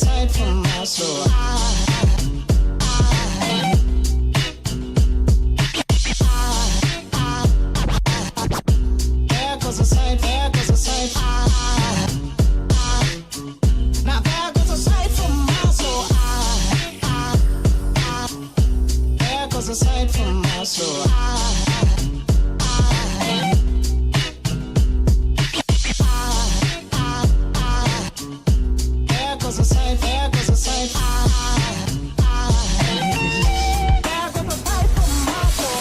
aside from my soul. There goes a sight, there goes a sight. Now there goes a sight from my soul. There goes a sight from my soul. There goes a sight, there goes a sight. There goes a sight from my soul.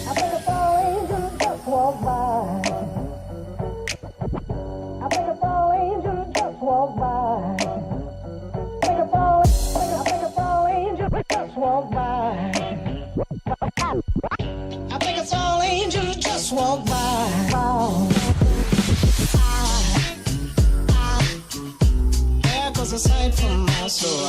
I think a fall angel just walked by. I think a fall angel just walked by. I think a fall angel just walked by. I think a fall angel just walked by. There goes a sight from my soul.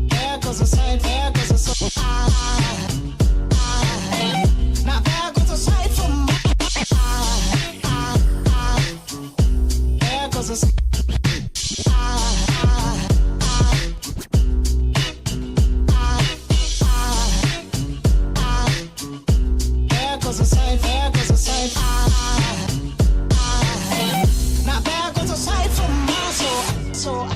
There goes a sight, there goes a sight. Now there goes a sight from my there goes a sight. There goes a sight, there goes a sight. Now there goes a sight from my soul.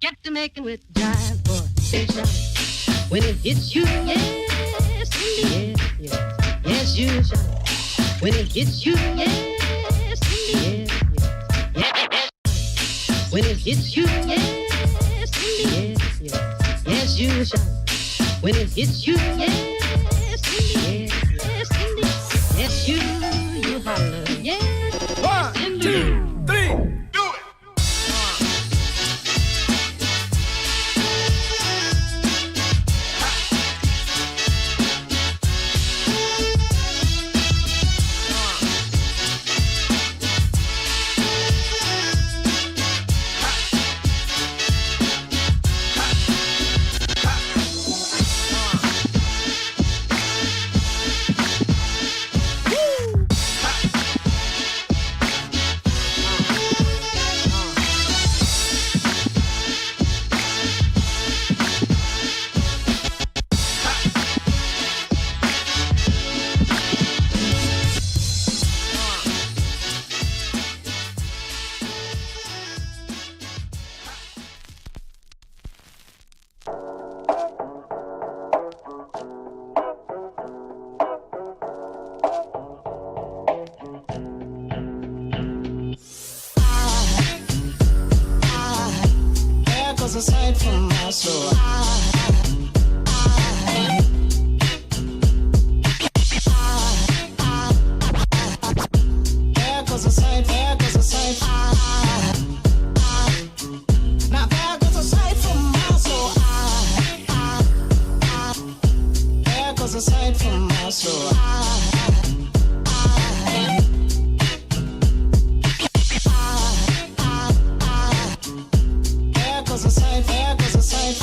Get to making with jive, boy, say shout. When it hits you, yes, indeed, yes, yes, you shout. When it hits you, yes, indeed, yes, when it hits you, yes, indeed, yes, yes, you shout. When it hits you, yes, indeed, yes, indeed, yes, you holler, yes, 1, 2, 3, do it! There goes a sight from my soul. There goes a sight, there goes a sight. Now there goes a sight from my soul. There goes a sight from my soul. There goes a sight, there goes a sight.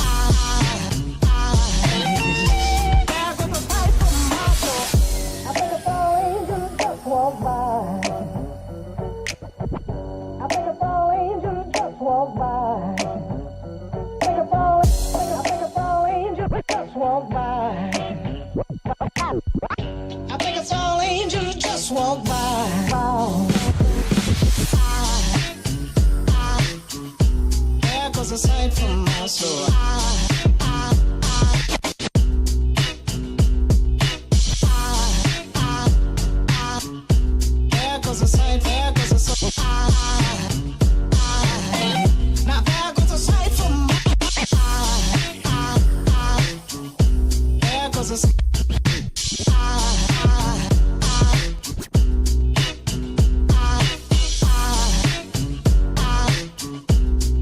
a sight for my soul. There goes a sight, there goes a soul. Now there goes a sight for my there goes a sight.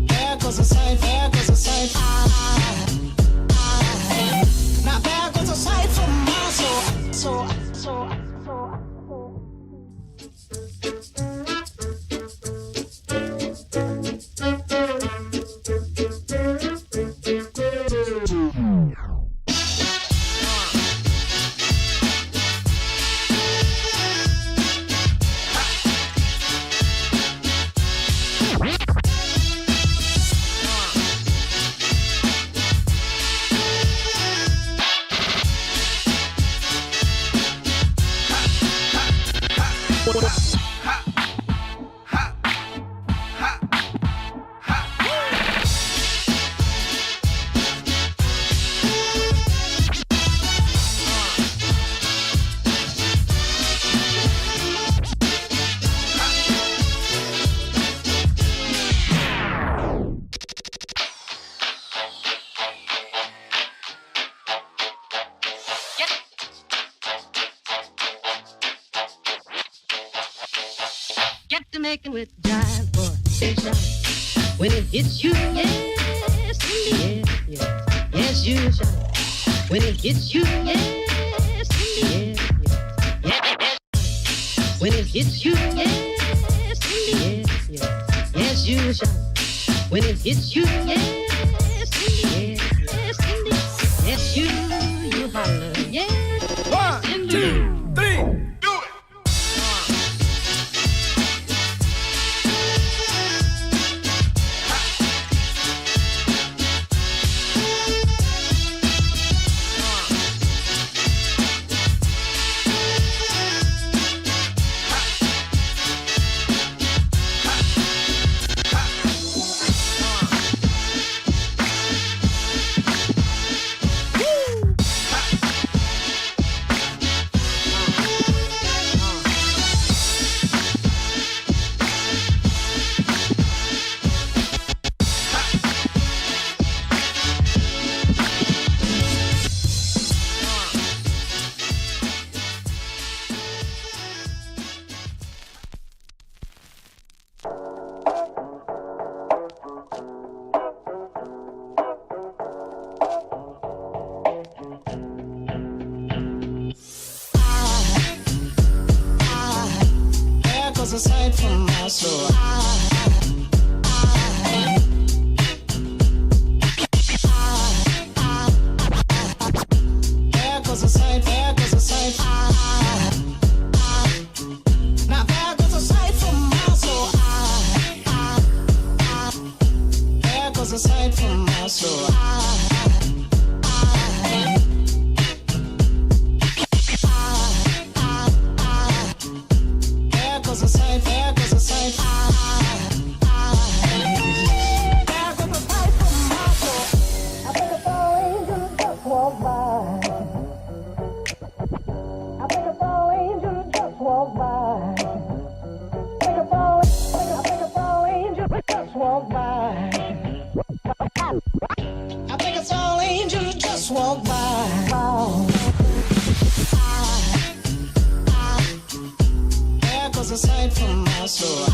There goes a sight, there goes a sight. Now there goes a sight for my soul. Get to making with jive, boy, say shout. When it hits you, yes, indeed, yes, yes, you shout. When it hits you, yes, indeed, yes, yes. When it hits you, yes, indeed, yes, yes, you shout. When it hits you, yes, indeed, yes, indeed, yes, you holler, yes, One, indeed. 2, 3, do it. There goes a sight for my soul. There goes a sight, there goes a sight. Now there goes a sight for my soul. There goes a sight for my soul. There goes a sight, there goes a sight. There goes a sight for my soul. I think it's all angels just walk by. I think it's all angels just walk by. I think it's all angels just walk by. I think it's all angels just walk by. There goes a sight for my soul.